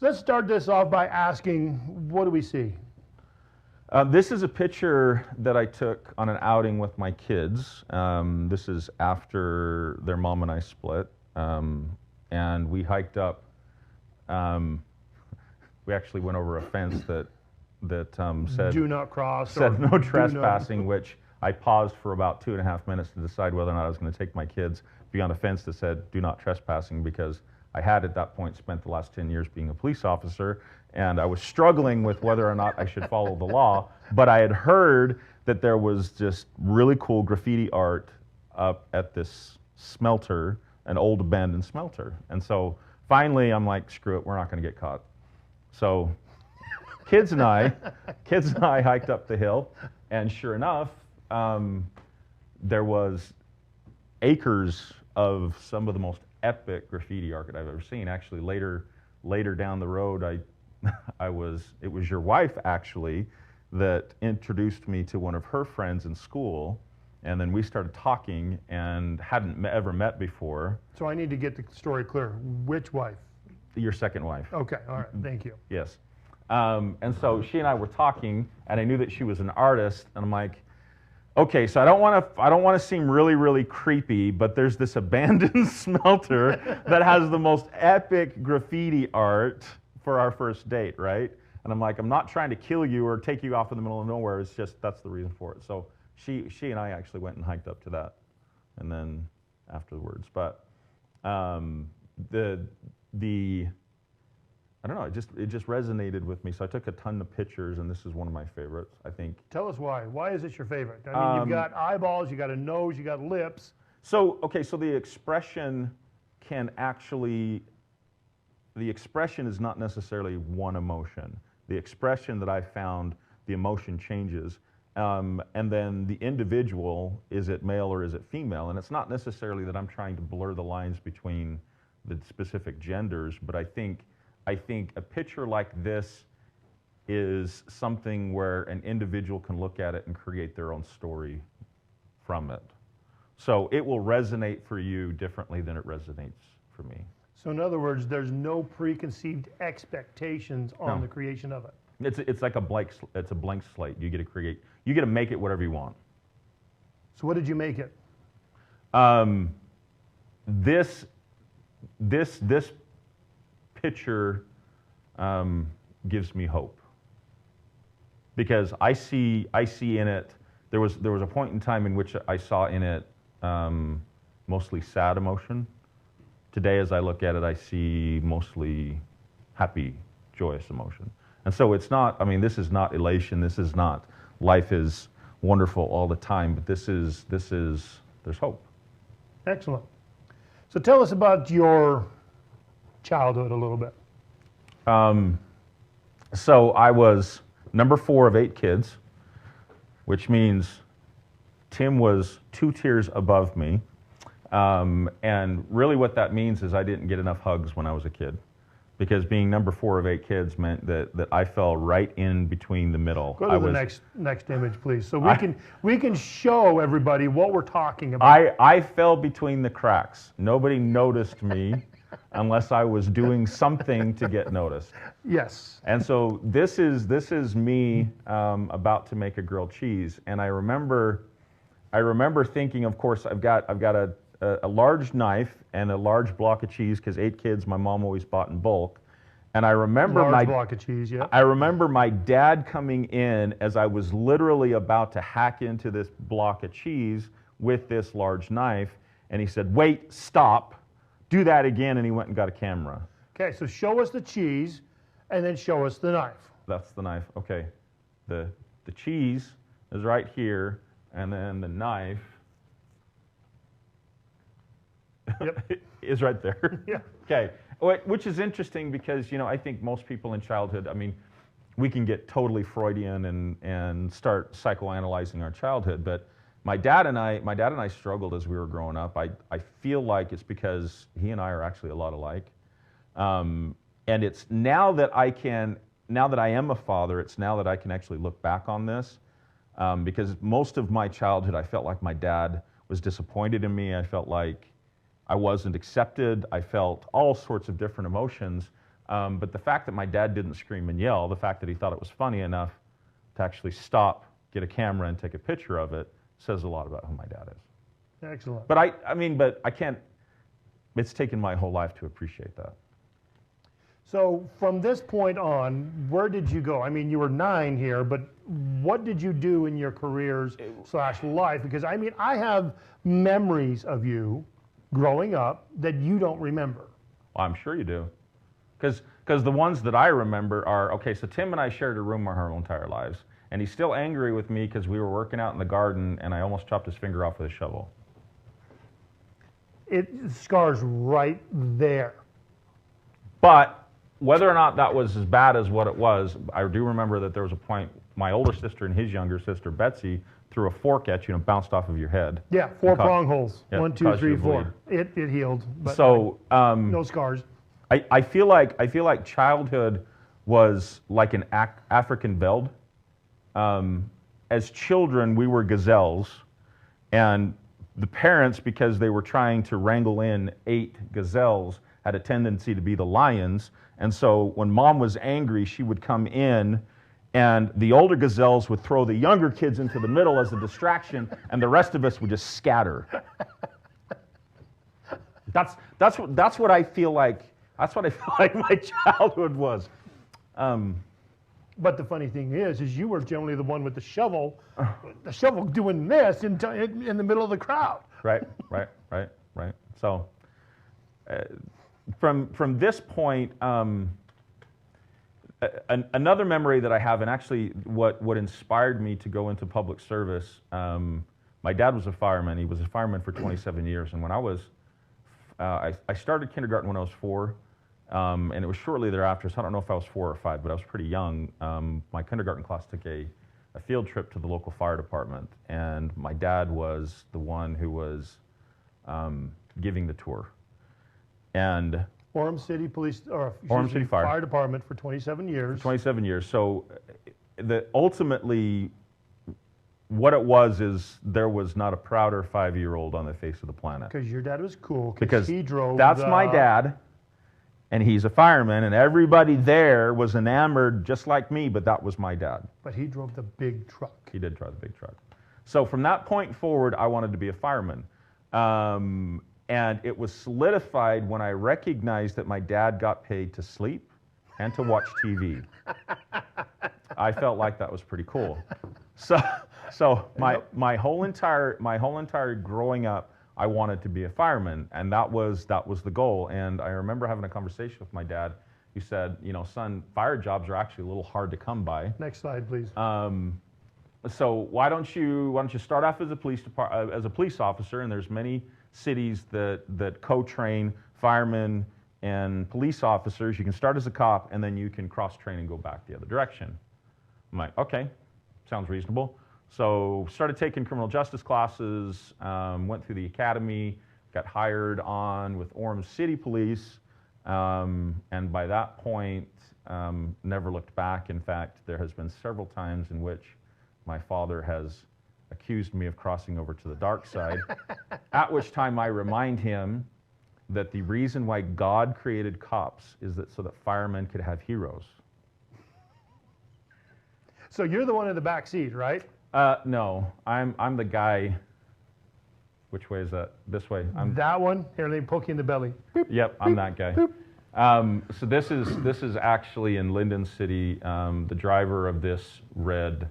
Let's start this off by asking, what do we see? This is a picture that I took on an outing with my kids. This is after their mom and I split. And we hiked up. We actually went over a fence that said Do not cross. said no trespassing, which I paused for about 2.5 minutes to decide whether or not I was going to take my kids beyond a fence that said do not trespassing, because I had at that point spent the last 10 years being a police officer, and I was struggling with whether or not I should follow the law. But I had heard that there was just really cool graffiti art up at this smelter, an old abandoned smelter. And so finally I'm like, screw it, we're not going to get caught. So kids and I hiked up the hill, and sure enough, there was acres of some of the most epic graffiti art I've ever seen. Actually, later down the road, it was your wife actually that introduced me to one of her friends in school, and then we started talking and hadn't ever met before. So I need to get the story clear. Which wife? Your second wife. Okay, all right, thank you. Yes. And so she and I were talking, and I knew that she was an artist, and I'm like, okay, so I don't want to seem really, really creepy, but there's this abandoned smelter that has the most epic graffiti art for our first date, right? And I'm like, I'm not trying to kill you or take you off in the middle of nowhere. It's just that's the reason for it. So she and I actually went and hiked up to that, and then afterwards. But I don't know, it just resonated with me. So I took a ton of pictures, and this is one of my favorites, I think. Tell us why. Why is this your favorite? I mean, you've got eyeballs, you got a nose, you got lips. So, okay, so the expression is not necessarily one emotion. The expression that I found, the emotion changes. And then the individual, is it male or is it female? And it's not necessarily that I'm trying to blur the lines between the specific genders, but I think a picture like this is something where an individual can look at it and create their own story from it. So it will resonate for you differently than it resonates for me. So in other words, there's no preconceived expectations on the creation of it. It's like a blank slate. You get to make it whatever you want. So what did you make it? This picture gives me hope, because I see in it, there was a point in time in which I saw in it mostly sad emotion. Today, as I look at it, I see mostly happy, joyous emotion. And so it's not, I mean, this is not elation, this is not life is wonderful all the time, but there's hope. Excellent. So tell us about your childhood a little bit. So I was number 4 of 8 kids, which means Tim was 2 tiers above me. And really what that means is I didn't get enough hugs when I was a kid, because being number 4 of 8 kids meant that I fell right in between the middle. Go to the next image, please, so we can show everybody what we're talking about. I fell between the cracks. Nobody noticed me unless I was doing something to get noticed. Yes. And so this is me about to make a grilled cheese, and I remember thinking, of course, I've got a large knife and a large block of cheese, because 8 kids, my mom always bought in bulk. And I remember block of cheese, yeah. I remember my dad coming in as I was literally about to hack into this block of cheese with this large knife, and he said, "Wait, stop, do that again," and he went and got a camera. Okay, so show us the cheese, and then show us the knife. That's the knife, okay. The cheese is right here, and then the knife is right there. Yeah. Okay, which is interesting because, I think most people in childhood, I mean, we can get totally Freudian and start psychoanalyzing our childhood, but my dad and I struggled as we were growing up. I feel like it's because he and I are actually a lot alike. And it's now that I am a father, it's now that I can actually look back on this, because most of my childhood I felt like my dad was disappointed in me. I felt like I wasn't accepted. I felt all sorts of different emotions, But the fact that my dad didn't scream and yell, the fact that he thought it was funny enough to actually stop, get a camera, and take a picture of it, says a lot about who my dad is. Excellent. But I can't, it's taken my whole life to appreciate that. So from this point on, where did you go? I mean, you were 9 here, but what did you do in your careers / life? Because I mean, I have memories of you growing up that you don't remember. Well, I'm sure you do. Because the ones that I remember are, okay, so Tim and I shared a room our whole entire lives, and he's still angry with me because we were working out in the garden and I almost chopped his finger off with a shovel. It scars right there. But whether or not that was as bad as what it was, I do remember that there was a point, my older sister and his younger sister, Betsy, threw a fork at you and it bounced off of your head. Yeah, 4 prong holes. Yeah, 1, 2, caused 3, you to 4. It healed. But so no scars. I feel like childhood was like an African veld. As children, we were gazelles, and the parents, because they were trying to wrangle in 8 gazelles, had a tendency to be the lions. And so when mom was angry, she would come in, and the older gazelles would throw the younger kids into the middle as a distraction, and the rest of us would just scatter. That's what I feel like. That's what I feel like my childhood was. But the funny thing is you were generally the one with the shovel doing this in the middle of the crowd. Right. So from this point, another memory that I have, and actually what inspired me to go into public service, my dad was a fireman. He was a fireman for 27 years, and when I was, I started kindergarten when I was 4. And it was shortly thereafter, so I don't know if I was 4 or 5, but I was pretty young. My kindergarten class took a field trip to the local fire department, and my dad was the one who was giving the tour. And Orem City Police, or Orem City Fire Department for 27 years. 27 years. So ultimately, what it was is there was not a prouder 5-year-old on the face of the planet. Because your dad was cool, because he drove that's my dad. And he's a fireman, and everybody there was enamored just like me, but that was my dad. But he drove the big truck. He did drive the big truck. So from that point forward, I wanted to be a fireman. And it was solidified when I recognized that my dad got paid to sleep and to watch TV. I felt like that was pretty cool. So my whole entire growing up, I wanted to be a fireman, and that was the goal. And I remember having a conversation with my dad, who said, you know, son, fire jobs are actually a little hard to come by. Next slide, please. So why don't you start off as a police officer? And there's many cities that co-train firemen and police officers. You can start as a cop, and then you can cross-train and go back the other direction. I'm like, okay, sounds reasonable. So started taking criminal justice classes, went through the academy, got hired on with Orem City Police, and by that point, never looked back. In fact, there has been several times in which my father has accused me of crossing over to the dark side, at which time I remind him that the reason why God created cops is so that firemen could have heroes. So you're the one in the back seat, right? No, I'm the guy. Which way is that? This way. That one. Here, let me poke you in the belly. Boop, yep, I'm that guy. So this is actually in Linden City. The driver of this red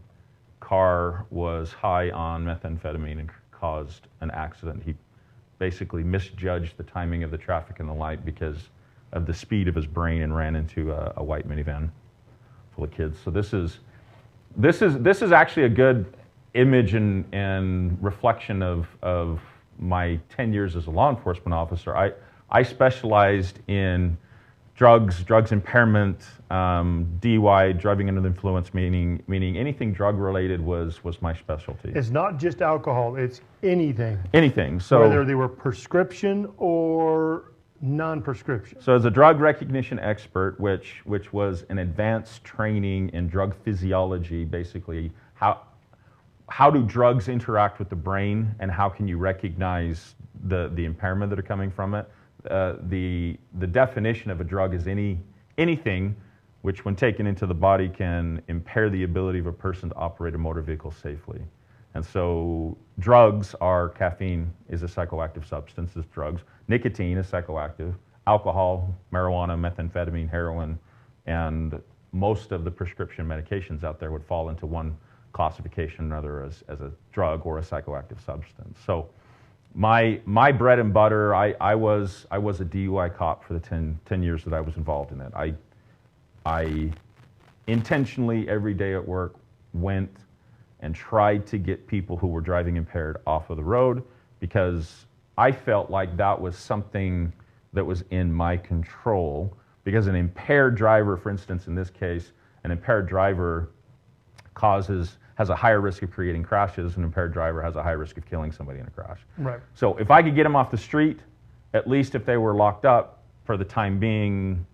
car was high on methamphetamine and caused an accident. He basically misjudged the timing of the traffic and the light because of the speed of his brain and ran into a white minivan full of kids. So this is actually a good image and reflection of my 10 years as a law enforcement officer. I specialized in drugs impairment, DUI, driving under the influence, meaning anything drug related was my specialty. It's not just alcohol, it's anything. Anything. So whether they were prescription or non-prescription. So as a drug recognition expert, which was an advanced training in drug physiology, basically how do drugs interact with the brain and how can you recognize the impairment that are coming from it? The definition of a drug is any anything which, when taken into the body, can impair the ability of a person to operate a motor vehicle safely. And so drugs are, caffeine is a psychoactive substance, is drugs. Nicotine is psychoactive. Alcohol, marijuana, methamphetamine, heroin, and most of the prescription medications out there would fall into one classification or another as a drug or a psychoactive substance. So my bread and butter, I was a DUI cop for the 10 years that I was involved in it. I intentionally every day at work went and tried to get people who were driving impaired off of the road, because I felt like that was something that was in my control. Because an impaired driver, for instance, in this case, an impaired driver has a higher risk of creating crashes. An impaired driver has a high risk of killing somebody in a crash. Right. So if I could get them off the street, at least if they were locked up for the time being,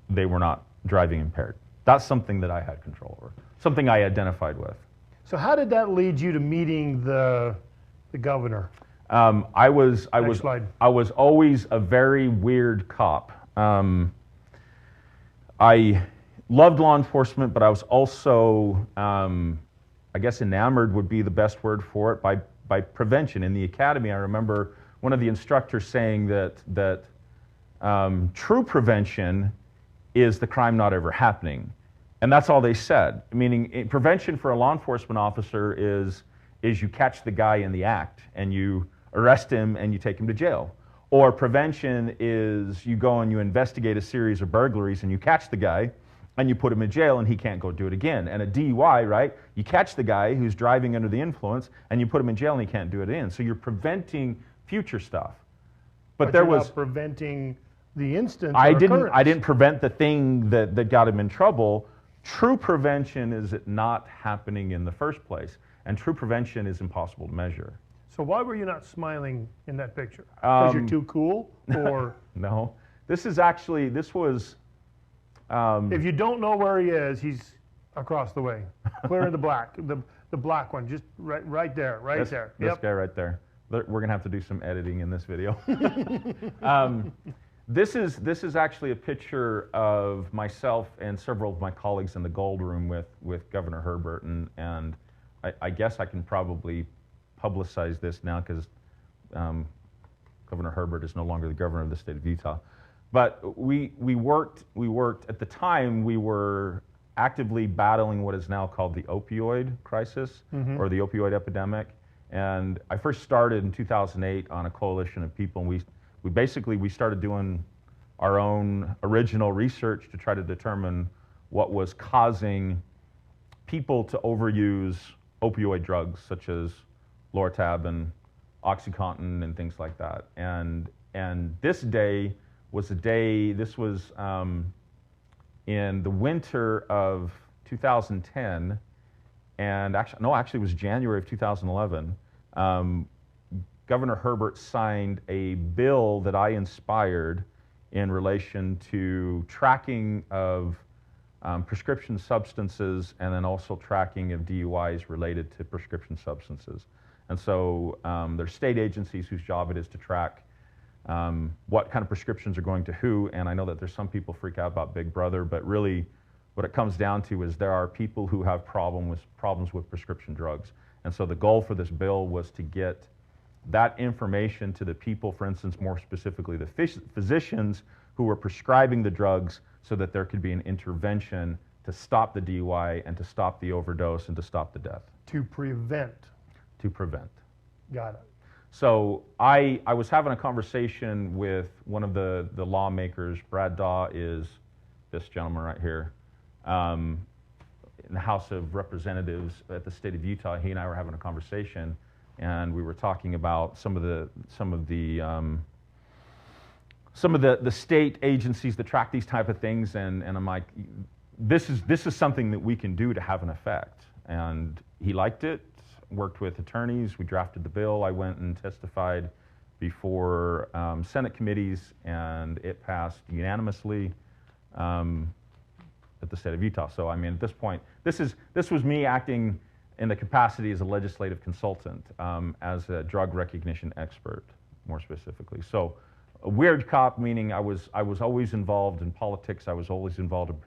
they were not driving impaired. That's something that I had control over, something I identified with. So how did that lead you to meeting the governor? I was always a very weird cop. I loved law enforcement, but I was also, I guess enamored would be the best word for it, by prevention. In the academy, I remember one of the instructors saying that true prevention is the crime not ever happening. And that's all they said. Meaning, prevention for a law enforcement officer is you catch the guy in the act and you arrest him and you take him to jail. Or prevention is you go and you investigate a series of burglaries and you catch the guy and you put him in jail and he can't go do it again. And a DUI, right? You catch the guy who's driving under the influence and you put him in jail and he can't do it again. So you're preventing future stuff. But there was not preventing the instance. I didn't prevent the thing that got him in trouble. True prevention is it not happening in the first place. And true prevention is impossible to measure. So why were you not smiling in that picture? Because you're too cool? Or no. This was... if you don't know where he is, he's across the way. Clear in the black. The black one, just right there, there. This guy right there. We're going to have to do some editing in this video. This is actually a picture of myself and several of my colleagues in the Gold Room with Governor Herbert, and I guess I can probably publicize this now because Governor Herbert is no longer the governor of the state of Utah. But we worked at the time. We were actively battling what is now called the opioid crisis, or the opioid epidemic. And I first started in 2008 on a coalition of people, and we started doing our own original research to try to determine what was causing people to overuse opioid drugs such as Lortab and OxyContin and things like that. And this day was this was in the winter of 2010, and actually it was January of 2011. Governor Herbert signed a bill that I inspired in relation to tracking of prescription substances, and then also tracking of DUIs related to prescription substances. And so there's state agencies whose job it is to track what kind of prescriptions are going to who. And I know that there's some people freak out about Big Brother, but really what it comes down to is there are people who have problems with prescription drugs. And so the goal for this bill was to get that information to the people, for instance, more specifically the physicians who were prescribing the drugs, so that there could be an intervention to stop the DUI and to stop the overdose and to stop the death. To prevent. To prevent. Got it. So I was having a conversation with one of the lawmakers. Brad Daw is this gentleman right here, in the House of Representatives at the state of Utah. He and I were having a conversation, and we were talking about some of the state agencies that track these type of things, and I'm like, this is something that we can do to have an effect. And he liked it. Worked with attorneys, we drafted the bill. I went and testified before Senate committees, and it passed unanimously at the state of Utah. So I mean, at this point, this was me acting in the capacity as a legislative consultant, as a drug recognition expert, more specifically. So A weird cop, meaning I was always involved in politics. I was always involved in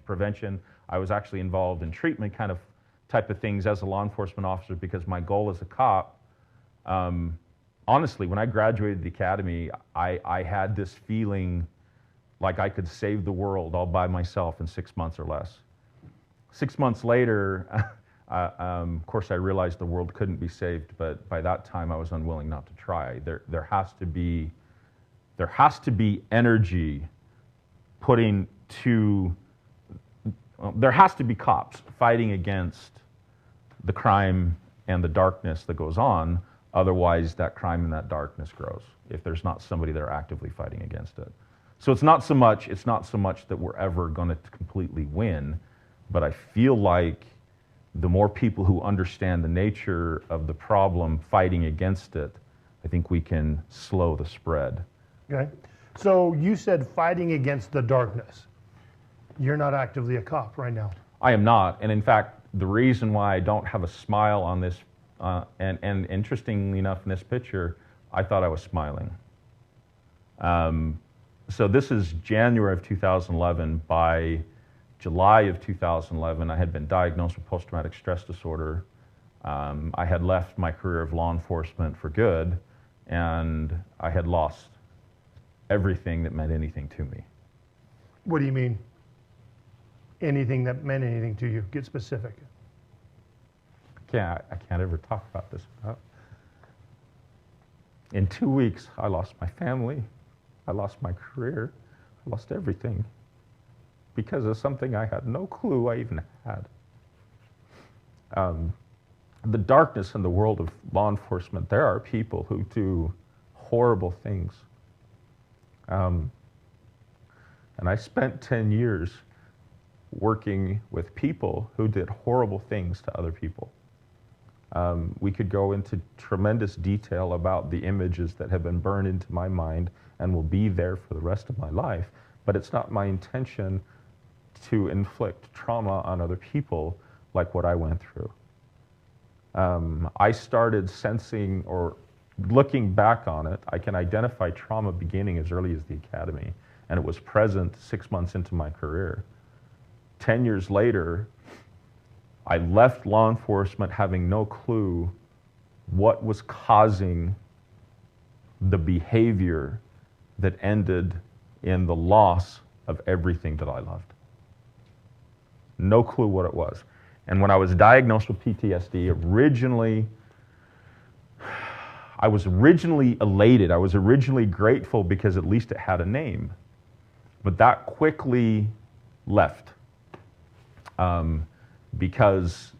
prevention. I was actually involved in treatment kind of type of things as a law enforcement officer because my goal as a cop, honestly, when I graduated the academy, I had this feeling like I could save the world all by myself in 6 months or less. 6 months later, of course, I realized the world couldn't be saved, but by that time I was unwilling not to try. There has to be energy putting to, there has to be cops fighting against the crime and the darkness that goes on. Otherwise, that crime and that darkness grows if there's not somebody there actively fighting against it. So it's not so much that we're ever going to completely win, but I feel like the more people who understand the nature of the problem fighting against it, I think we can slow the spread. Okay. So you said fighting against the darkness. You're not actively a cop right now. I am not. And in fact, the reason why I don't have a smile on this, and interestingly enough in this picture, I thought I was smiling. So this is January of 2011. By July of 2011, I had been diagnosed with post-traumatic stress disorder. I had left my career of law enforcement for good, and I had lost everything that meant anything to me. What do you mean? Anything that meant anything to you? Get specific. I can't ever talk about this. In 2 weeks, I lost my family. I lost my career. I lost everything because of something I had no clue I even had. The darkness in the world of law enforcement, there are people who do horrible things. And I spent 10 years working with people who did horrible things to other people. We could go into tremendous detail about the images that have been burned into my mind and will be there for the rest of my life, but it's not my intention to inflict trauma on other people like what I went through. I started sensing, or looking back on it, I can identify trauma beginning as early as the academy, and it was present 6 months into my career. 10 years later, I left law enforcement having no clue what was causing the behavior that ended in the loss of everything that I loved. No clue what it was. And when I was diagnosed with PTSD, I was originally elated. I was originally grateful because at least it had a name. But that quickly left. Because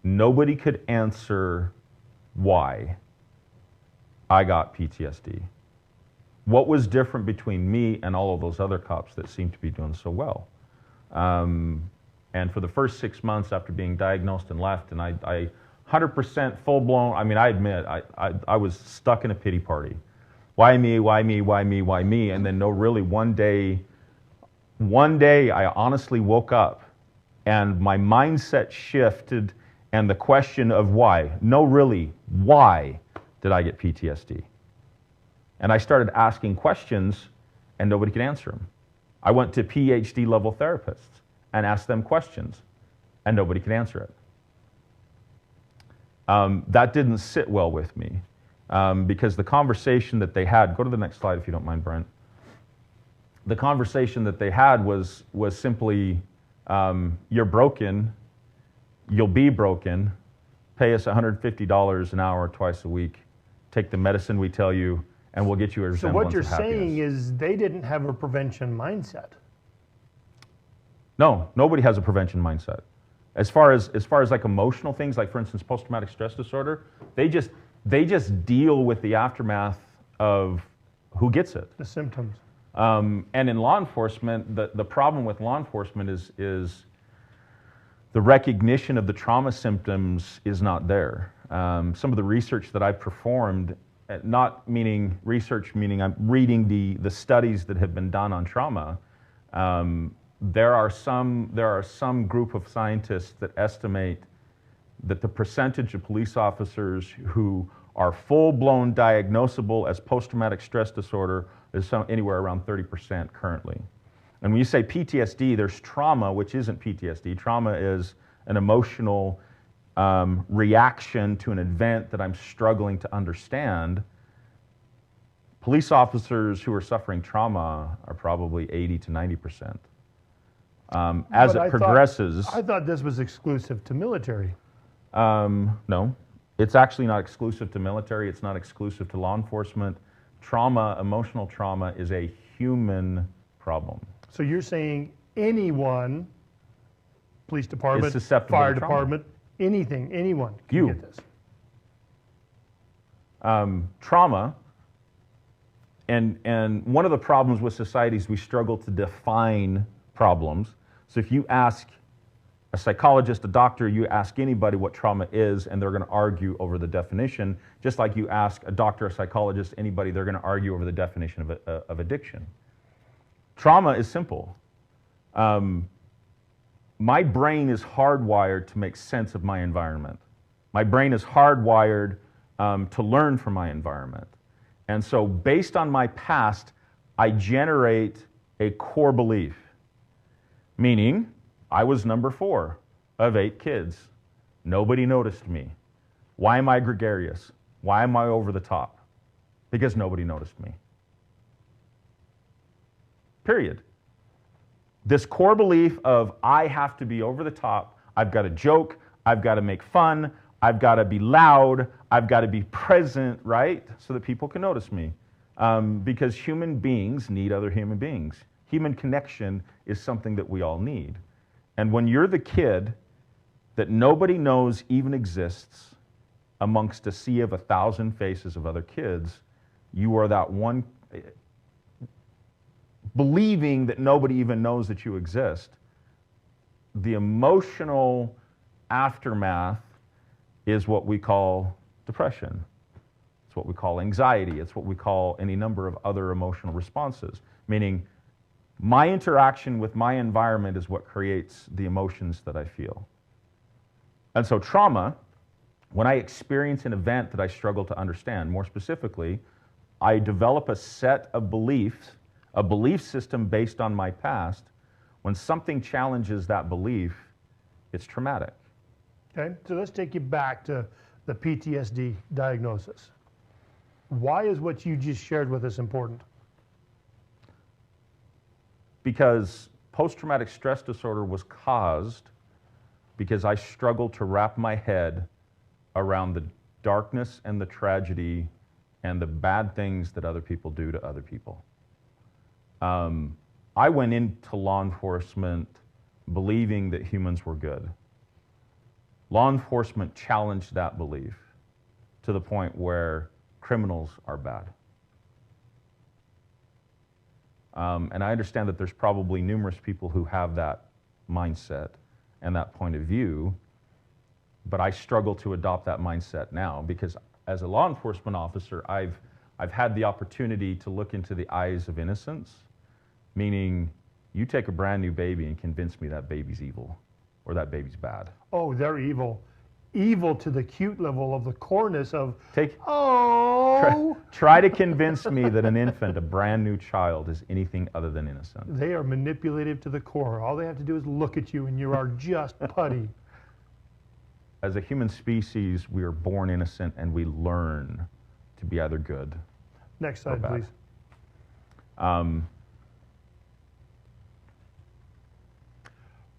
nobody could answer why I got PTSD. What was different between me and all of those other cops that seemed to be doing so well? And for the first 6 months after being diagnosed and left, and I 100% full-blown, I mean, I admit, I was stuck in a pity party. Why me, why me, why me, why me? And then really one day I honestly woke up and my mindset shifted, and the question of why, no really, why did I get PTSD? And I started asking questions and nobody could answer them. I went to PhD level therapists and asked them questions and nobody could answer it. That didn't sit well with me because the conversation that they had, go to the next slide if you don't mind, Brent. The conversation that they had was simply, you're broken, you'll be broken, pay us $150 an hour twice a week, take the medicine we tell you, and we'll get you a resemblance So what you're of happiness. saying is they didn't have a prevention mindset. No, nobody has a prevention mindset. As far as like emotional things, like for instance, post-traumatic stress disorder, they just deal with the aftermath of who gets it. The symptoms. And in law enforcement, the problem with law enforcement is the recognition of the trauma symptoms is not there. Some of the research that I've performed, not meaning research, meaning I'm reading the studies that have been done on trauma. There are some group of scientists that estimate that the percentage of police officers who are full-blown diagnosable as post-traumatic stress disorder is anywhere around 30% currently. And when you say PTSD, there's trauma, which isn't PTSD. Trauma is an emotional reaction to an event that I'm struggling to understand. Police officers who are suffering trauma are probably 80 to 90%. As it progresses... I thought this was exclusive to military. No, it's actually not exclusive to military. It's not exclusive to law enforcement. Trauma, emotional trauma, is a human problem. So you're saying anyone, police department, is susceptible fire to trauma. department, anything, anyone can get this. Trauma, and one of the problems with society is we struggle to define problems. So if you ask a psychologist, a doctor, you ask anybody what trauma is, and they're going to argue over the definition. Just like you ask a doctor, a psychologist, anybody, they're going to argue over the definition of addiction. Trauma is simple. My brain is hardwired to make sense of my environment. My brain is hardwired to learn from my environment. And so based on my past, I generate a core belief, meaning I was number 4 of 8 kids. Nobody noticed me. Why am I gregarious? Why am I over the top? Because nobody noticed me. Period. This core belief of I have to be over the top, I've got to joke, I've got to make fun, I've got to be loud, I've got to be present, right? So that people can notice me. Because human beings need other human beings. Human connection is something that we all need. And when you're the kid that nobody knows even exists amongst a sea of 1,000 faces of other kids, you are that one, believing that nobody even knows that you exist. The emotional aftermath is what we call depression. It's what we call anxiety. It's what we call any number of other emotional responses, meaning my interaction with my environment is what creates the emotions that I feel. And so trauma, when I experience an event that I struggle to understand, more specifically, I develop a set of beliefs, a belief system based on my past. When something challenges that belief, it's traumatic. Okay, so let's take you back to the PTSD diagnosis. Why is what you just shared with us important? Because post-traumatic stress disorder was caused because I struggled to wrap my head around the darkness and the tragedy and the bad things that other people do to other people. I went into law enforcement believing that humans were good. Law enforcement challenged that belief to the point where criminals are bad. And I understand that there's probably numerous people who have that mindset and that point of view, but I struggle to adopt that mindset now because as a law enforcement officer, I've had the opportunity to look into the eyes of innocence, meaning you take a brand new baby and convince me that baby's evil or that baby's bad. Oh, they're evil. Evil to the cute level of the coreness of, Try to convince me that an infant, a brand new child, is anything other than innocent. They are manipulative to the core. All they have to do is look at you and you are just putty. As a human species, we are born innocent and we learn to be either good Next slide, please.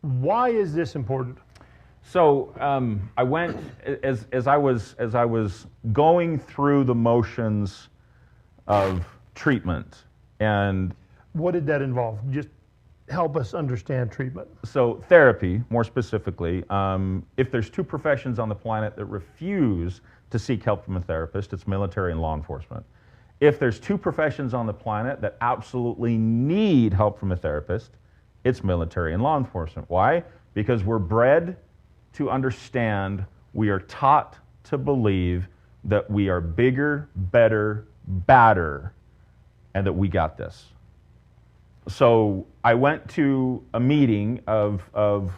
Why is this important? So I went as I was going through the motions of treatment, and what did that involve? Just help us understand treatment. So therapy, more specifically, if there's 2 professions on the planet that refuse to seek help from a therapist, it's military and law enforcement. If there's 2 professions on the planet that absolutely need help from a therapist, it's military and law enforcement. Why? Because we're bred to understand, we are taught to believe that we are bigger, better, badder, and that we got this. So I went to a meeting of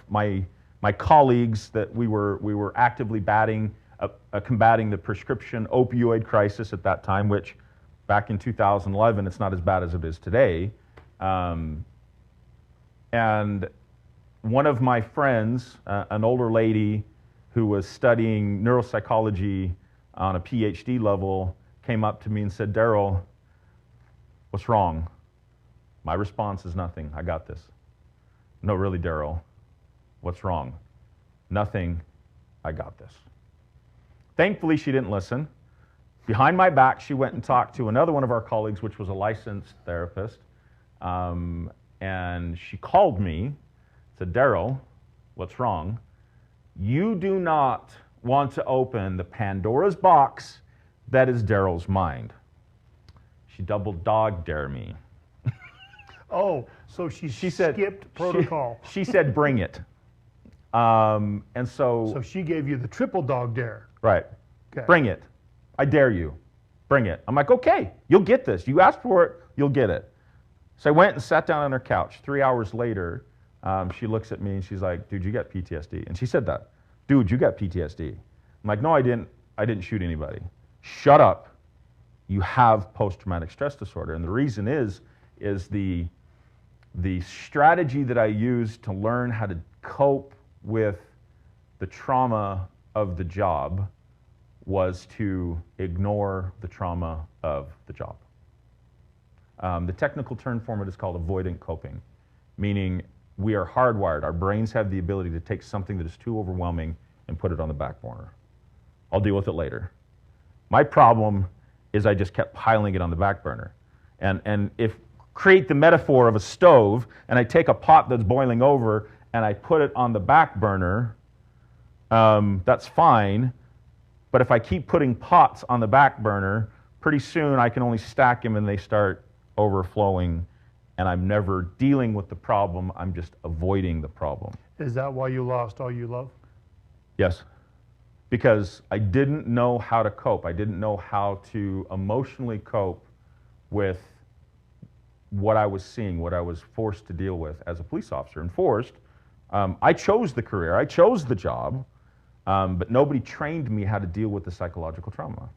my colleagues that we were actively combating the prescription opioid crisis at that time, which Back in 2011, it's not as bad as it is today. And one of my friends, an older lady who was studying neuropsychology on a PhD level, came up to me and said, "Darrell, what's wrong?" My response is nothing. I got this. "No, really, Darrell, what's wrong?" "Nothing. I got this." Thankfully, she didn't listen. Behind my back, she went and talked to another one of our colleagues, which was a licensed therapist. And she called me, said, "Darrell, what's wrong? You do not want to open the Pandora's box that is Darrell's mind." She double dog dare me. Oh, so she skipped protocol. She said, "Bring it." And So she gave you the triple dog dare. Right. Okay. "Bring it. I dare you. Bring it." I'm like, "Okay, you'll get this. You asked for it, you'll get it." So I went and sat down on her couch. 3 hours later, she looks at me and she's like, "Dude, you got PTSD." And she said that. "Dude, you got PTSD." I'm like, "No, I didn't. I didn't shoot anybody." "Shut up. You have post-traumatic stress disorder." And the reason is the strategy that I used to learn how to cope with the trauma of the job was to ignore the trauma of the job. The technical term for it is called avoidant coping, meaning we are hardwired. Our brains have the ability to take something that is too overwhelming and put it on the back burner. I'll deal with it later. My problem is I just kept piling it on the back burner. And if create the metaphor of a stove, and I take a pot that's boiling over and I put it on the back burner, that's fine. But if I keep putting pots on the back burner, pretty soon I can only stack them and they start overflowing, and I'm never dealing with the problem, I'm just avoiding the problem. Is that why you lost all you love? Yes, because I didn't know how to cope. I didn't know how to emotionally cope with what I was seeing, what I was forced to deal with as a police officer. And forced, I chose the career, I chose the job, but nobody trained me how to deal with the psychological trauma.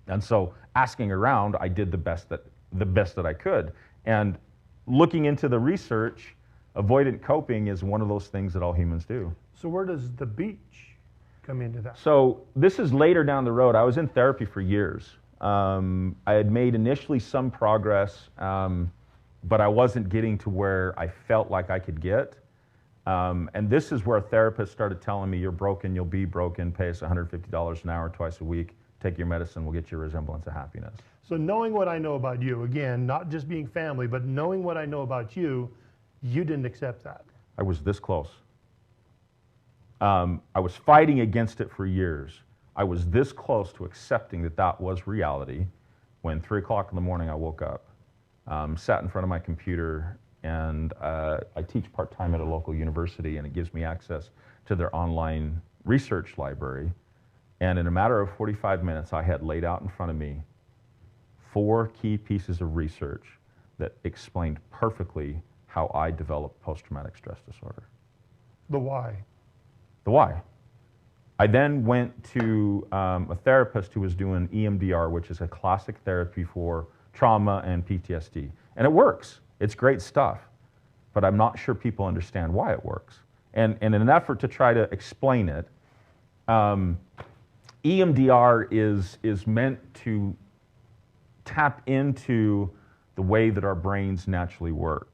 And so asking around, I did the best that I could. And looking into the research, avoidant coping is one of those things that all humans do. So where does the beach come into that? So this is later down the road. I was in therapy for years. I had made initially some progress, but I wasn't getting to where I felt like I could get. And this is where a therapist started telling me, "You're broken, you'll be broken, pay us $150 an hour twice a week, take your medicine, we'll get you a resemblance of happiness." So knowing what I know about you, again, not just being family, but knowing what I know about you, you didn't accept that. I was this close. I was fighting against it for years. I was this close to accepting that that was reality when 3 o'clock in the morning I woke up, sat in front of my computer, and I teach part-time at a local university, and it gives me access to their online research library. And in a matter of 45 minutes, I had laid out in front of me 4 key pieces of research that explained perfectly how I developed post-traumatic stress disorder. The why. The why. I then went to a therapist who was doing EMDR, which is a classic therapy for trauma and PTSD. And it works. It's great stuff. But I'm not sure people understand why it works. And in an effort to try to explain it, EMDR is meant to tap into the way that our brains naturally work.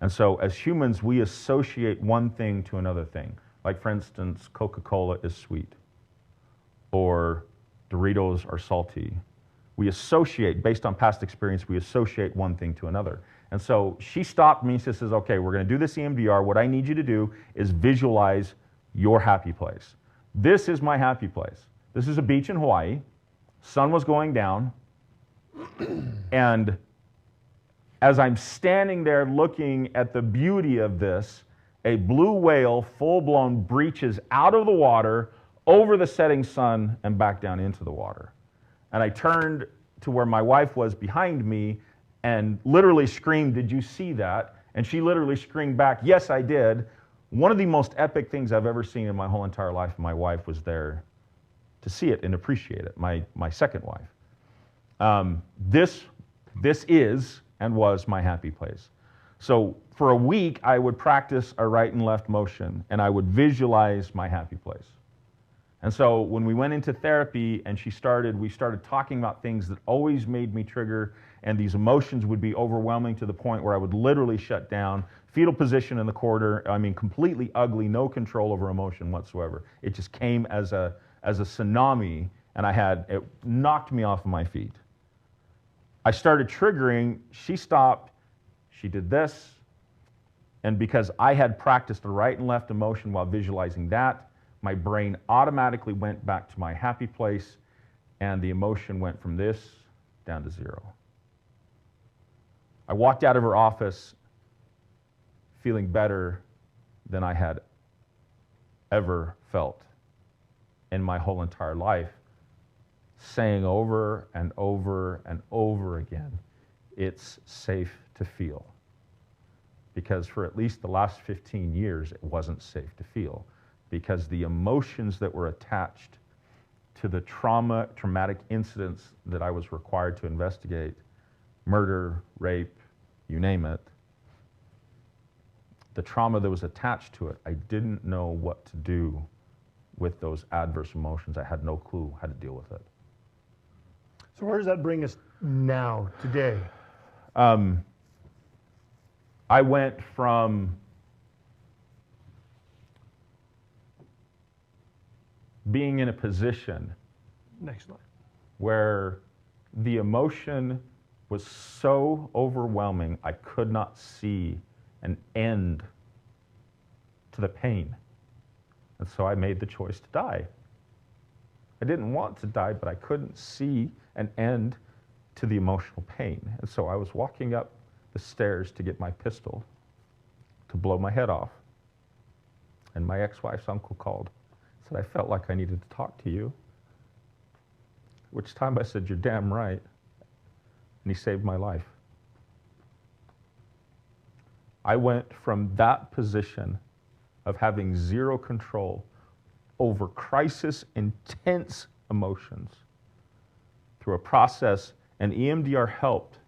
And so as humans, we associate one thing to another thing. Like, for instance, Coca-Cola is sweet, or Doritos are salty. We associate, based on past experience, we associate one thing to another. And so she stopped me and she says, "Okay, we're going to do this EMDR. What I need you to do is visualize your happy place. This is my happy place. This is a beach in Hawaii. Sun was going down. And as I'm standing there looking at the beauty of this, a blue whale, full-blown, breaches out of the water, over the setting sun, and back down into the water. And I turned to where my wife was behind me and literally screamed, "Did you see that?" And she literally screamed back, "Yes, I did." One of the most epic things I've ever seen in my whole entire life, and my wife was there to see it and appreciate it, my second wife. This is and was my happy place. So for a week, I would practice a right and left motion, and I would visualize my happy place. And so when we went into therapy and we started talking about things that always made me trigger, and these emotions would be overwhelming to the point where I would literally shut down, fetal position in the corner, I mean, completely ugly, no control over emotion whatsoever. It just came as a tsunami, and it knocked me off of my feet. I started triggering, she stopped, she did this, and because I had practiced a right and left emotion while visualizing that, my brain automatically went back to my happy place, and the emotion went from this down to 0. I walked out of her office feeling better than I had ever felt in my whole entire life, saying over and over and over again, it's safe to feel. Because for at least the last 15 years, it wasn't safe to feel. Because the emotions that were attached to the traumatic incidents that I was required to investigate, murder, rape, you name it, the trauma that was attached to it, I didn't know what to do with those adverse emotions. I had no clue how to deal with it. So where does that bring us now, today? I went from being in a position Next slide. where the emotion was so overwhelming, I could not see an end to the pain. And so I made the choice to die. I didn't want to die, but I couldn't see an end to the emotional pain. And so I was walking up the stairs to get my pistol to blow my head off. And my ex-wife's uncle called. Said, I felt like I needed to talk to you. Which time I said, you're damn right. And he saved my life. I went from that position of having 0 control over crisis, intense emotions through a process, and EMDR helped.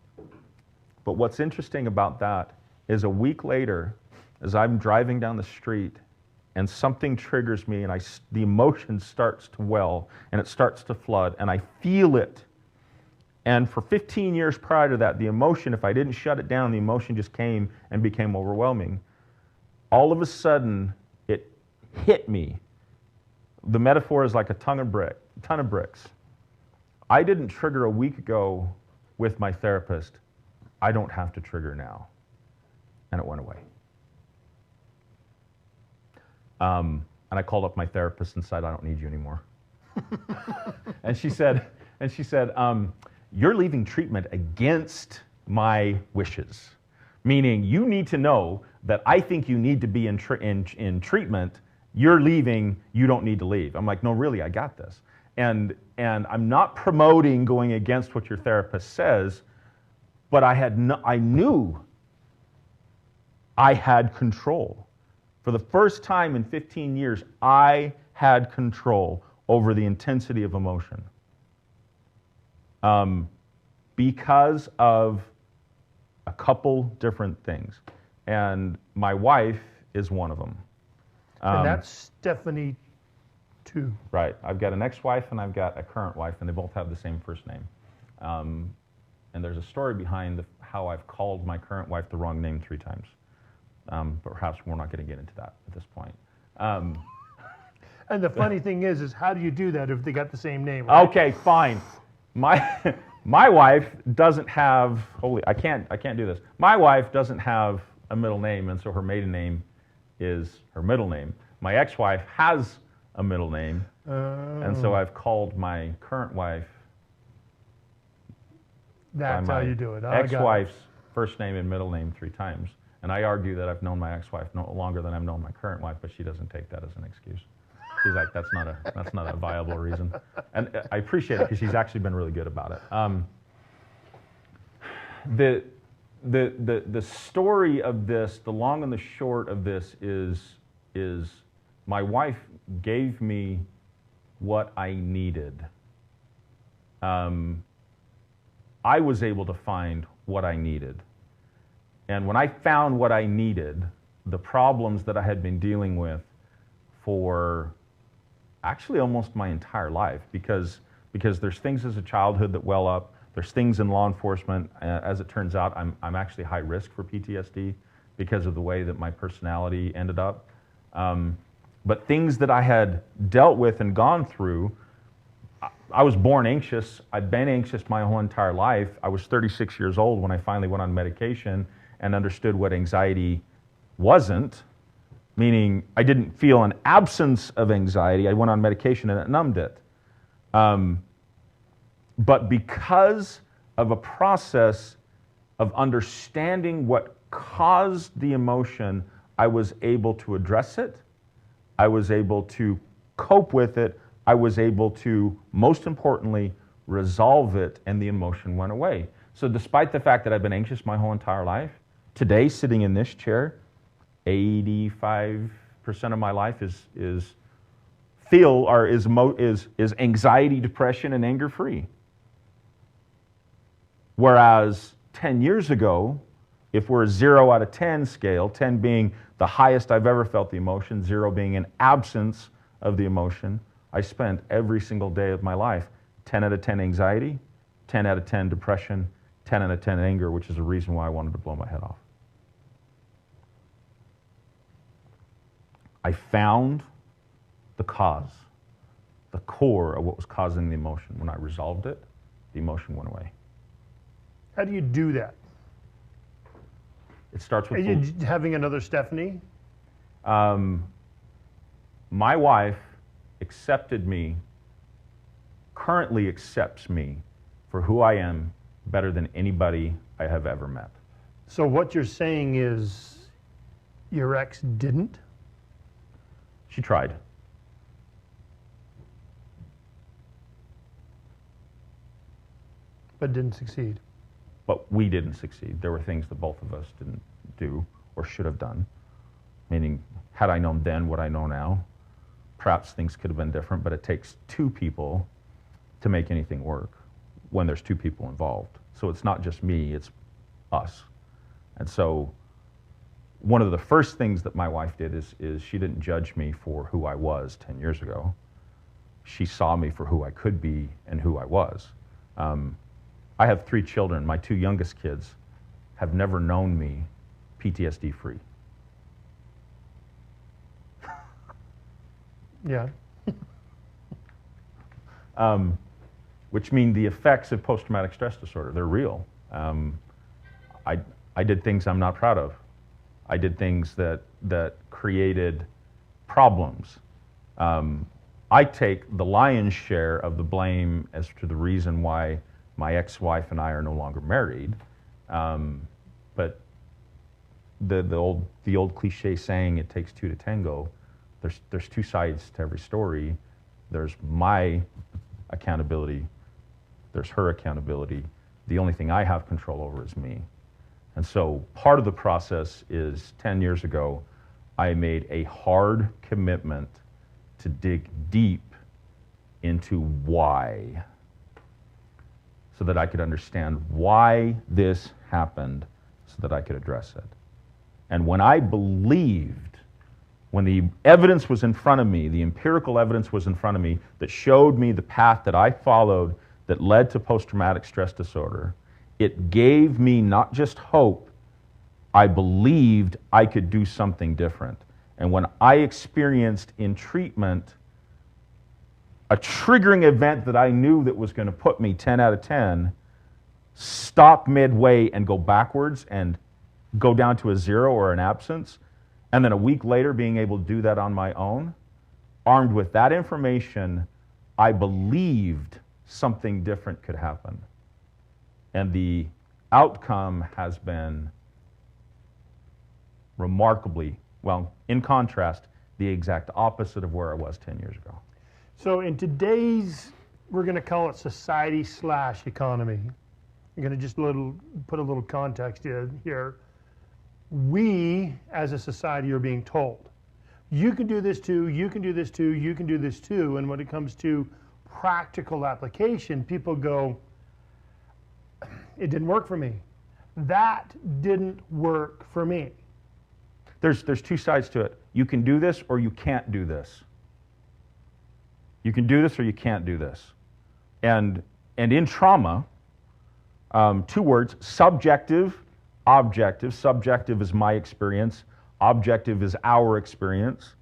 But what's interesting about that is a week later, as I'm driving down the street and something triggers me and the emotion starts to well and it starts to flood and I feel it. And for 15 years prior to that, the emotion, if I didn't shut it down, the emotion just came and became overwhelming. All of a sudden, it hit me. The metaphor is like a ton of bricks. I didn't trigger a week ago with my therapist. I don't have to trigger now. And it went away. And I called up my therapist and said, I don't need you anymore. and she said, you're leaving treatment against my wishes. Meaning, you need to know that I think you need to be in treatment. You're leaving, you don't need to leave. I'm like, no, really, I got this. And I'm not promoting going against what your therapist says, but I knew I had control. For the first time in 15 years, I had control over the intensity of emotion. Because of a couple different things. And my wife is one of them. And that's Stephanie too. Right. I've got an ex-wife and I've got a current wife, and they both have the same first name. And there's a story behind how I've called my current wife the wrong name 3 times. But perhaps we're not going to get into that at this point. And the funny thing is how do you do that if they got the same name? Right? Okay, fine. My wife doesn't have, I can't do this. My wife doesn't have a middle name, and so her maiden name is her middle name. My ex-wife has a middle name, and so I've called my current wife That's how you do it. Ex-wife's first name and middle name 3 times. And I argue that I've known my ex-wife no longer than I've known my current wife, but she doesn't take that as an excuse. She's like, that's not a viable reason. And I appreciate it because she's actually been really good about it. The story of this, the long and the short of this is my wife gave me what I needed I was able to find what I needed. And when I found what I needed, the problems that I had been dealing with for actually almost my entire life, because there's things as a childhood that well up, there's things in law enforcement. As it turns out, I'm actually high risk for PTSD because of the way that my personality ended up. But things that I had dealt with and gone through, I was born anxious. I'd been anxious my whole entire life. I was 36 years old when I finally went on medication and understood what anxiety wasn't, meaning I didn't feel an absence of anxiety. I went on medication and it numbed it. But because of a process of understanding what caused the emotion, I was able to address it. I was able to cope with it. I was able to, most importantly, resolve it, and the emotion went away. So despite the fact that I've been anxious my whole entire life, today, sitting in this chair, 85% of my life is anxiety, depression, and anger free. Whereas 10 years ago, if we're a 0 out of 10 scale, 10 being the highest I've ever felt the emotion, 0 being an absence of the emotion, I spent every single day of my life 10 out of 10 anxiety, 10 out of 10 depression, 10 out of 10 anger, which is the reason why I wanted to blow my head off. I found the cause, the core of what was causing the emotion. When I resolved it, the emotion went away. How do you do that? It starts with... Are you having another Stephanie? My wife accepted me, currently accepts me for who I am better than anybody I have ever met. So what you're saying is your ex didn't? She tried. But didn't succeed. But we didn't succeed. There were things that both of us didn't do or should have done. Meaning, had I known then what I know now, perhaps things could have been different, but it takes two people to make anything work when there's two people involved. So it's not just me, it's us. And so one of the first things that my wife did is she didn't judge me for who I was 10 years ago. She saw me for who I could be and who I was. I have 3 children. My 2 youngest kids have never known me PTSD free. Yeah. Which mean the effects of post-traumatic stress disorder, they're real. I did things I'm not proud of. I did things that created problems. I take the lion's share of the blame as to the reason why my ex-wife and I are no longer married. But the old cliche saying, it takes 2 to tango, there's 2 sides to every story. There's my accountability, there's her accountability. The only thing I have control over is me. And so part of the process is 10 years ago, I made a hard commitment to dig deep into why, so that I could understand why this happened, so that I could address it. And when I believed, when the evidence was in front of me, the empirical evidence was in front of me that showed me the path that I followed that led to post-traumatic stress disorder, it gave me not just hope, I believed I could do something different. And when I experienced in treatment a triggering event that I knew that was going to put me 10 out of 10, stop midway and go backwards and go down to a 0 or an absence, and then a week later being able to do that on my own, armed with that information, I believed something different could happen. And the outcome has been remarkably, well, in contrast, the exact opposite of where I was 10 years ago. So in today's, we're going to call it society/economy. I'm going to just put a little context here. We, as a society, are being told, you can do this too, you can do this too, you can do this too. And when it comes to practical application, people go, it didn't work for me. That didn't work for me. There's two sides to it. You can do this or you can't do this. You can do this or you can't do this. And in trauma, two words, subjective, objective. Subjective is my experience. Objective is our experience.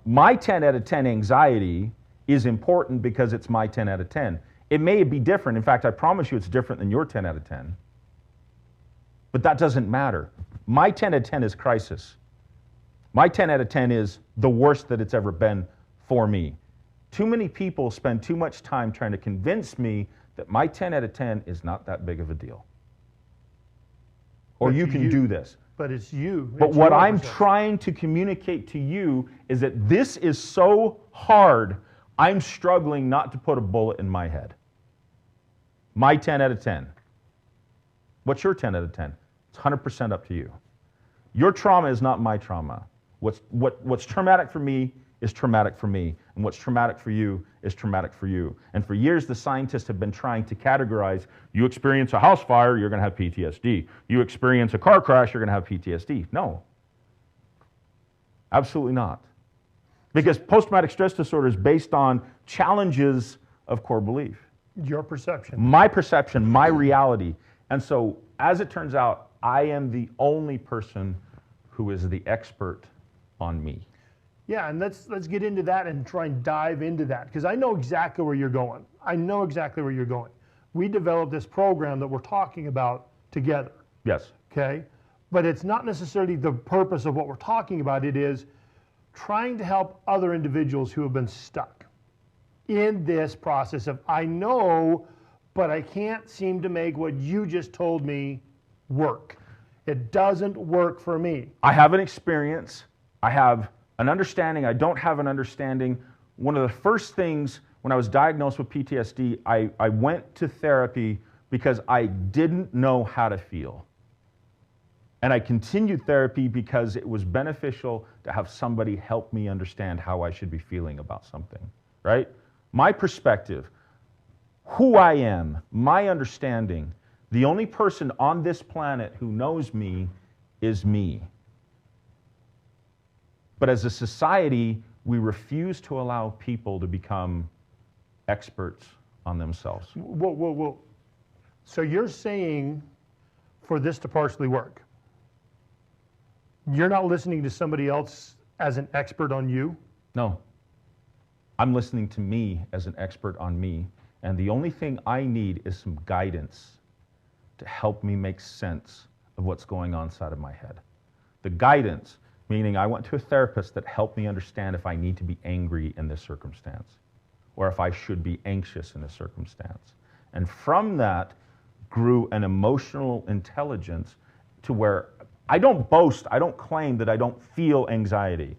My 10 out of 10 anxiety is important because it's my 10 out of 10. It may be different. In fact, I promise you it's different than your 10 out of 10. But that doesn't matter. My 10 out of 10 is crisis. My 10 out of 10 is the worst that it's ever been for me. Too many people spend too much time trying to convince me that my 10 out of 10 is not that big of a deal. Or you can do this. But it's you. But what I'm trying to communicate to you is that this is so hard, I'm struggling not to put a bullet in my head. My 10 out of 10. What's your 10 out of 10? It's 100% up to you. Your trauma is not my trauma. What's traumatic for me is traumatic for me. And what's traumatic for you is traumatic for you. And for years, the scientists have been trying to categorize, you experience a house fire, you're going to have PTSD. You experience a car crash, you're going to have PTSD. No. Absolutely not. Because post-traumatic stress disorder is based on challenges of core belief. Your perception. My perception, my reality. And so, as it turns out, I am the only person who is the expert on me. Yeah, and let's get into that and try and dive into that, because I know exactly where you're going. I know exactly where you're going. We developed this program that we're talking about together. Yes. Okay? But it's not necessarily the purpose of what we're talking about. It is trying to help other individuals who have been stuck in this process of, I know, but I can't seem to make what you just told me work. It doesn't work for me. I have an experience. I have an understanding. I don't have an understanding. One of the first things when I was diagnosed with PTSD, I went to therapy because I didn't know how to feel. And I continued therapy because it was beneficial to have somebody help me understand how I should be feeling about something, right? My perspective, who I am, my understanding, the only person on this planet who knows me is me. But as a society, we refuse to allow people to become experts on themselves. Whoa. So you're saying for this to partially work, you're not listening to somebody else as an expert on you? No. I'm listening to me as an expert on me. And the only thing I need is some guidance to help me make sense of what's going on inside of my head. The guidance, meaning I went to a therapist that helped me understand if I need to be angry in this circumstance or if I should be anxious in this circumstance. And from that grew an emotional intelligence to where I don't boast, I don't claim that I don't feel anxiety.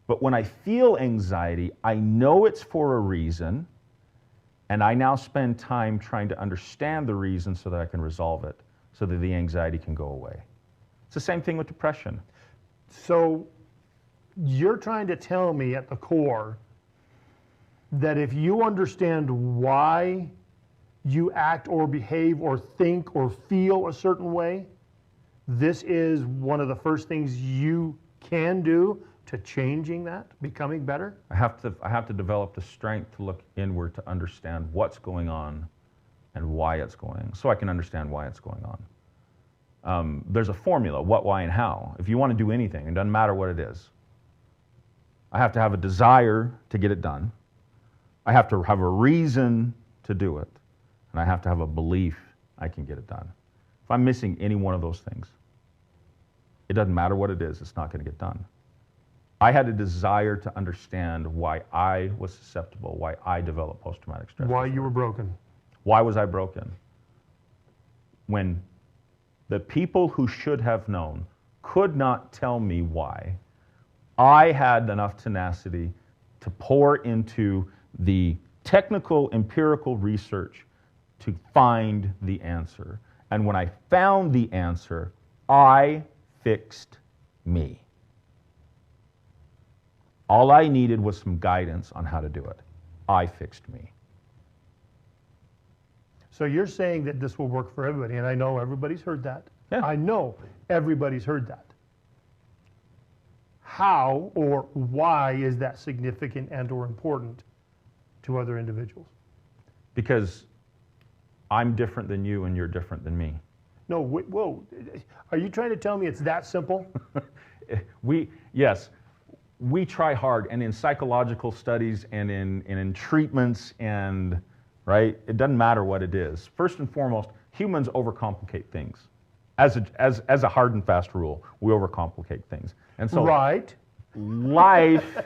But when I feel anxiety, I know it's for a reason, and I now spend time trying to understand the reason so that I can resolve it, so that the anxiety can go away. It's the same thing with depression. So you're trying to tell me at the core that if you understand why you act or behave or think or feel a certain way, this is one of the first things you can do to changing that, becoming better? I have to develop the strength to look inward to understand what's going on and why it's going, so I can understand why it's going on. There's a formula, what, why, and how. If you want to do anything, it doesn't matter what it is. I have to have a desire to get it done. I have to have a reason to do it. And I have to have a belief I can get it done. If I'm missing any one of those things, it doesn't matter what it is, it's not going to get done. I had a desire to understand why I was susceptible, why I developed post-traumatic stress disorder. Why you were broken. Why was I broken? When the people who should have known could not tell me why, I had enough tenacity to pour into the technical, empirical research to find the answer. And when I found the answer, I fixed me. All I needed was some guidance on how to do it. I fixed me. So you're saying that this will work for everybody, and I know everybody's heard that. Yeah. I know everybody's heard that. How or why is that significant and or important to other individuals? Because I'm different than you and you're different than me. No, whoa. Are you trying to tell me it's that simple? Yes, we try hard, and in psychological studies and in treatments and, right, it doesn't matter what it is. First and foremost, humans overcomplicate things. As a hard and fast rule, we overcomplicate things. And so Right. life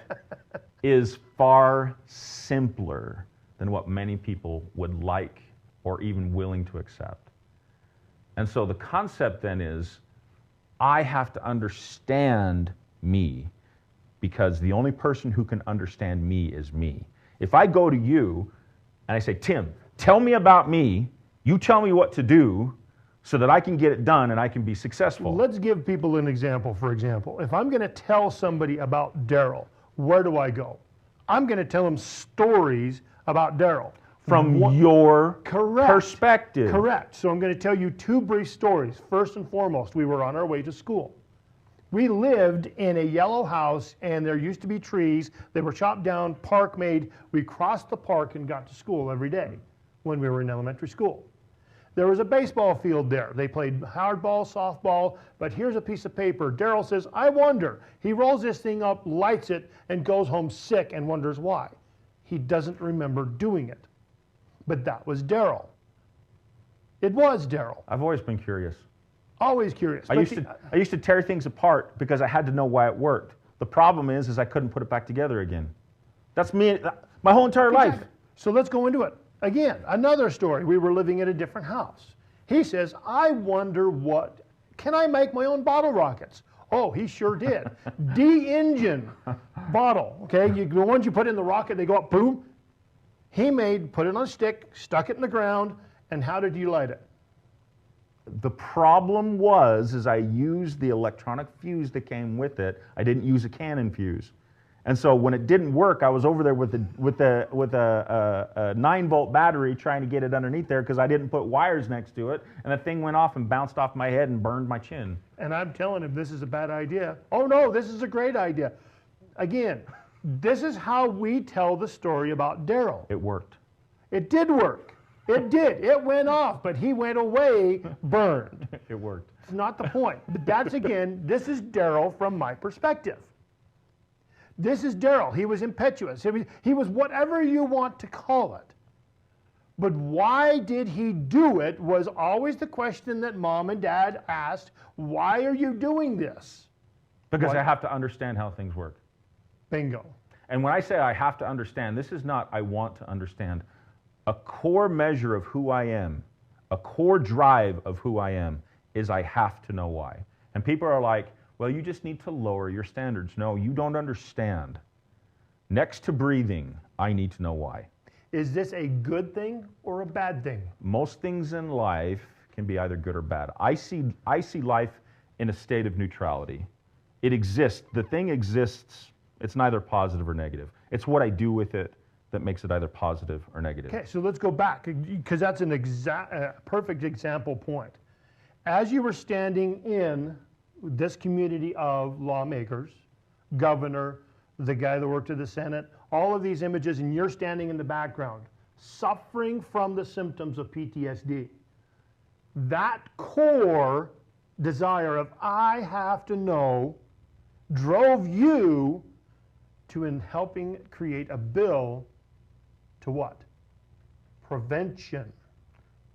is far simpler than what many people would like or even willing to accept. And so the concept then is, I have to understand me, because the only person who can understand me is me. If I go to you and I say, Tim, tell me about me, you tell me what to do so that I can get it done and I can be successful. Let's give people an example. For example, if I'm going to tell somebody about Darrell, where do I go? I'm going to tell them stories about Darrell. From your Correct. perspective. Correct. So I'm going to tell you two brief stories. First and foremost, we were on our way to school. We lived in a yellow house, and there used to be trees. They were chopped down, park made. We crossed the park and got to school every day when we were in elementary school. There was a baseball field there. They played hardball, softball, but here's a piece of paper. Darrell says, I wonder. He rolls this thing up, lights it, and goes home sick and wonders why. He doesn't remember doing it. But that was Darrell. It was Darrell. I've always been curious. Always curious. I used to tear things apart because I had to know why it worked. The problem is I couldn't put it back together again. That's me, my whole entire life. So let's go into it. Again, another story. We were living in a different house. He says, I wonder can I make my own bottle rockets? Oh, he sure did. D-engine bottle, okay? The ones you put in the rocket, they go up, boom. He put it on a stick, stuck it in the ground, and how did you light it? The problem was I used the electronic fuse that came with it. I didn't use a cannon fuse. And so when it didn't work, I was over there with a 9-volt battery trying to get it underneath there because I didn't put wires next to it, and the thing went off and bounced off my head and burned my chin. And I'm telling him this is a bad idea. Oh no, this is a great idea. Again, this is how we tell the story about Darrell. It worked. It did work. It did. It went off, but he went away burned. It worked. It's not the point. But that's, again, this is Darrell from my perspective. This is Darrell. He was impetuous. He was whatever you want to call it. But why did he do it was always the question that Mom and Dad asked. Why are you doing this? Because I have to understand how things work. Bingo. And when I say I have to understand, this is not I want to understand. A core measure of who I am, a core drive of who I am, is I have to know why. And people are like, well, you just need to lower your standards. No, you don't understand. Next to breathing, I need to know why. Is this a good thing or a bad thing? Most things in life can be either good or bad. I see life in a state of neutrality. It exists. The thing exists. It's neither positive or negative. It's what I do with it that makes it either positive or negative. Okay, so let's go back, because that's an perfect example point. As you were standing in this community of lawmakers, governor, the guy that worked at the Senate, all of these images, and you're standing in the background, suffering from the symptoms of PTSD. That core desire of I have to know drove you to helping create a bill to what? Prevention.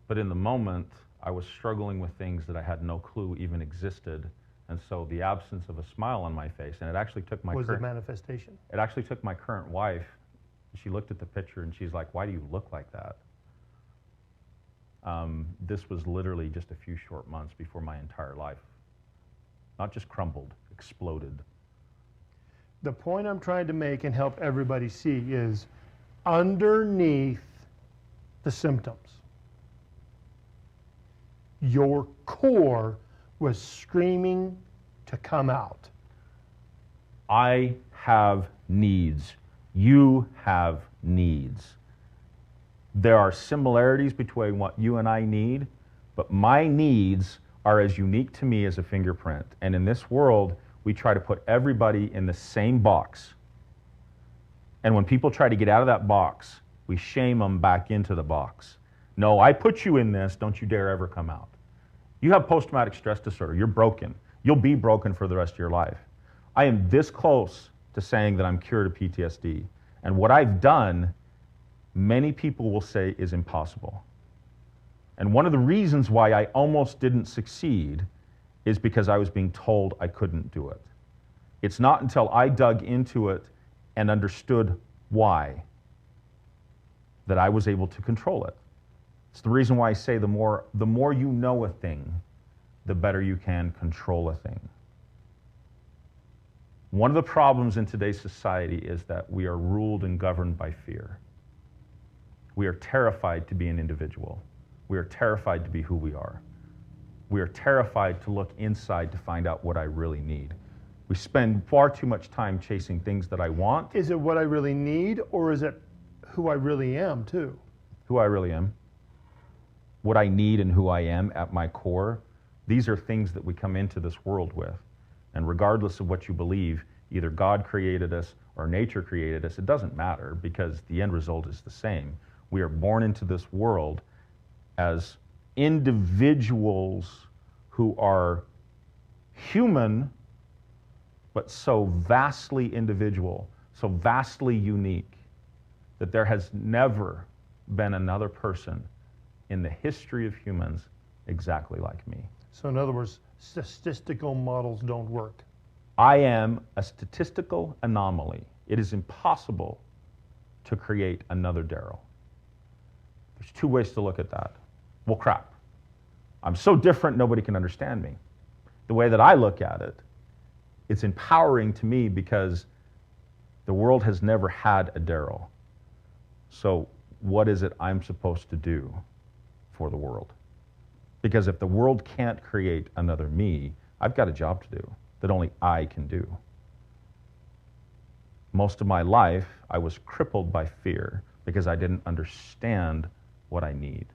But in the moment, I was struggling with things that I had no clue even existed. And so the absence of a smile on my face, and it actually took my was the manifestation. It actually took my current wife. She looked at the picture and she's like, why do you look like that? This was literally just a few short months before my entire life, not just crumbled, exploded. The point I'm trying to make and help everybody see is underneath the symptoms, your core was screaming to come out. I have needs. You have needs. There are similarities between what you and I need, but my needs are as unique to me as a fingerprint. And in this world, we try to put everybody in the same box. And when people try to get out of that box, we shame them back into the box. No, I put you in this, don't you dare ever come out. You have post-traumatic stress disorder, you're broken. You'll be broken for the rest of your life. I am this close to saying that I'm cured of PTSD. And what I've done, many people will say is impossible. And one of the reasons why I almost didn't succeed is because I was being told I couldn't do it. It's not until I dug into it and understood why that I was able to control it. It's the reason why I say the more you know a thing, the better you can control a thing. One of the problems in today's society is that we are ruled and governed by fear. We are terrified to be an individual. We are terrified to be who we are. We are terrified to look inside to find out what I really need. We spend far too much time chasing things that I want. Is it what I really need, or is it who I really am, too? Who I really am. What I need and who I am at my core. These are things that we come into this world with. And regardless of what you believe, either God created us or nature created us, it doesn't matter because the end result is the same. We are born into this world as individuals who are human, but so vastly individual, so vastly unique, that there has never been another person in the history of humans exactly like me. So in other words, statistical models don't work. I am a statistical anomaly. It is impossible to create another Darrell. There's two ways to look at that. Well, crap. I'm so different, nobody can understand me. The way that I look at it, it's empowering to me because the world has never had a Darrell. So what is it I'm supposed to do for the world? Because if the world can't create another me, I've got a job to do that only I can do. Most of my life, I was crippled by fear because I didn't understand what I need.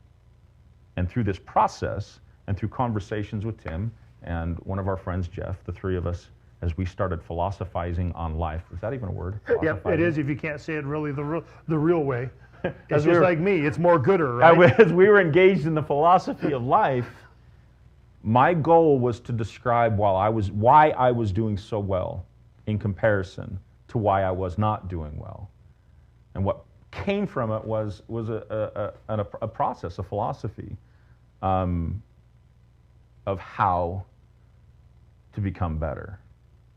And through this process, and through conversations with Tim and one of our friends, Jeff, the three of us, as we started philosophizing on life. Is that even a word? Yep, it is if you can't say it really the real way. It's just like me, it's more gooder, right? As we were engaged in the philosophy of life, my goal was to describe why I was doing so well in comparison to why I was not doing well. And what came from it was a process, a philosophy of how to become better,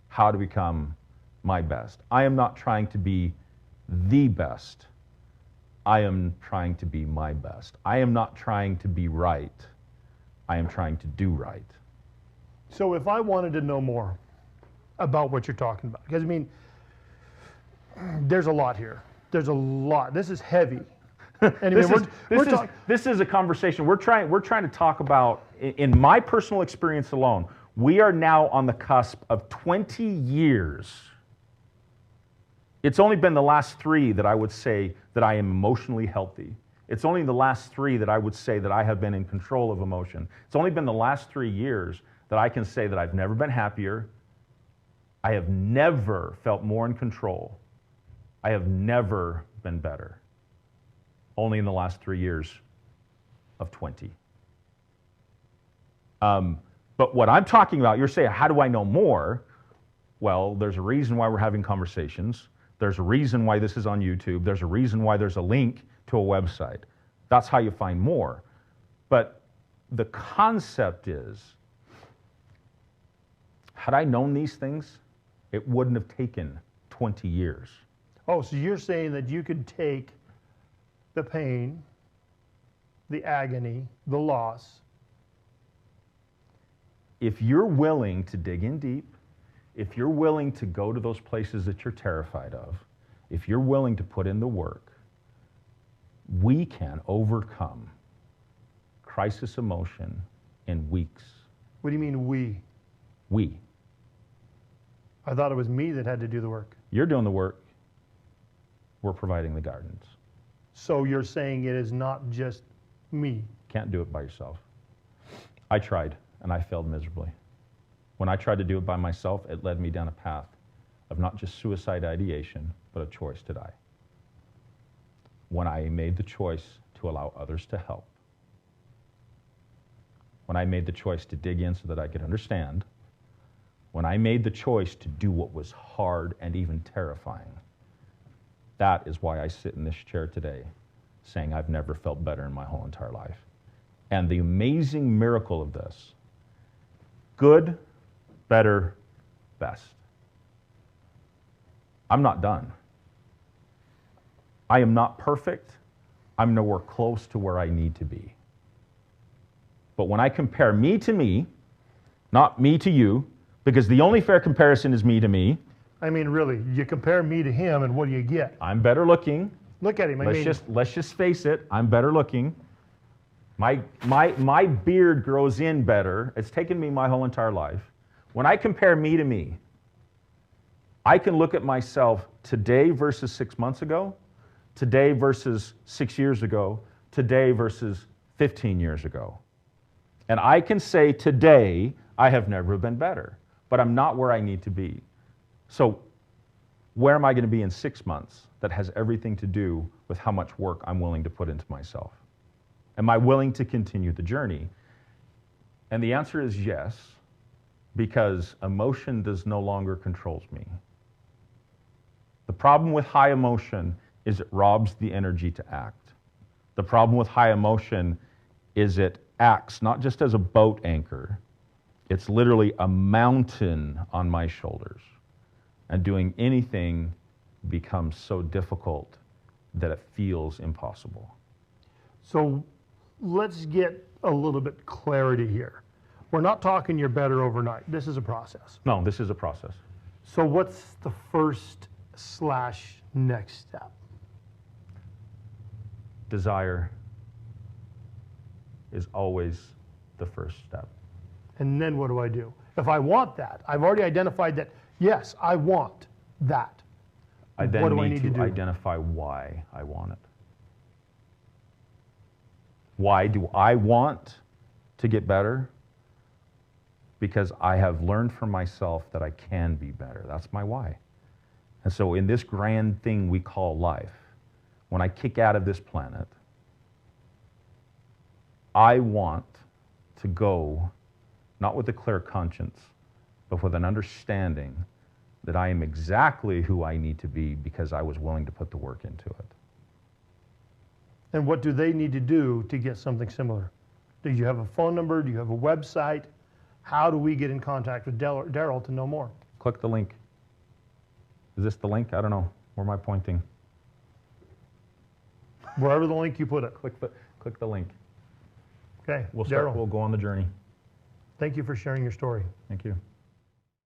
how to become my best. I am not trying to be the best. I am trying to be my best. I am not trying to be right. I am trying to do right. So if I wanted to know more about what you're talking about, because I mean, there's a lot here. There's a lot. This is heavy. This is a conversation. We're trying to talk about, in my personal experience alone, we are now on the cusp of 20 years. It's only been the last 3 that I would say that I am emotionally healthy. It's only the last 3 that I would say that I have been in control of emotion. It's only been the last 3 years that I can say that I've never been happier. I have never felt more in control. I have never been better. Only in the last 3 years of 20. But what I'm talking about, you're saying, how do I know more? Well, there's a reason why we're having conversations. There's a reason why this is on YouTube. There's a reason why there's a link to a website. That's how you find more. But the concept is, had I known these things, it wouldn't have taken 20 years. Oh, so you're saying that you could take the pain, the agony, the loss. If you're willing to dig in deep, if you're willing to go to those places that you're terrified of, if you're willing to put in the work, we can overcome crisis emotion in weeks. What do you mean we? We. I thought it was me that had to do the work. You're doing the work. We're providing the gardens. So you're saying it is not just me. Can't do it by yourself. I tried, and I failed miserably. When I tried to do it by myself, it led me down a path of not just suicide ideation, but a choice to die. When I made the choice to allow others to help, when I made the choice to dig in so that I could understand, when I made the choice to do what was hard and even terrifying, that is why I sit in this chair today saying I've never felt better in my whole entire life. And the amazing miracle of this, good, better, best. I'm not done. I am not perfect. I'm nowhere close to where I need to be. But when I compare me to me, not me to you, because the only fair comparison is me to me. I mean, really, you compare me to him, and what do you get? I'm better looking. Look at him. Let's just face it. I'm better looking. My beard grows in better. It's taken me my whole entire life. When I compare me to me, I can look at myself today versus 6 months ago, today versus 6 years ago, today versus 15 years ago. And I can say today, I have never been better, but I'm not where I need to be. So where am I going to be in 6 months? That has everything to do with how much work I'm willing to put into myself. Am I willing to continue the journey? And the answer is yes, because emotion does no longer controls me. The problem with high emotion is it robs the energy to act. The problem with high emotion is it acts not just as a boat anchor, it's literally a mountain on my shoulders. And doing anything becomes so difficult that it feels impossible. So let's get a little bit clarity here. We're not talking you're better overnight. This is a process. No, this is a process. So what's the first/next step? Desire is always the first step. And then what do I do? If I want that, I've already identified that, yes, I want that. I then What do I need need to to do? identify why I want it. Why do I want to get better? Because I have learned for myself that I can be better. That's my why. And so in this grand thing we call life, when I kick out of this planet, I want to go not with a clear conscience, but with an understanding that I am exactly who I need to be because I was willing to put the work into it. And what do they need to do to get something similar? Do you have a phone number? Do you have a website? How do we get in contact with Darrell to know more? Click the link. Is this the link? I don't know. Where am I pointing? Wherever the link you put it. Click the link. Okay, We'll Darrell, go on the journey. thank you for sharing your story. Thank you.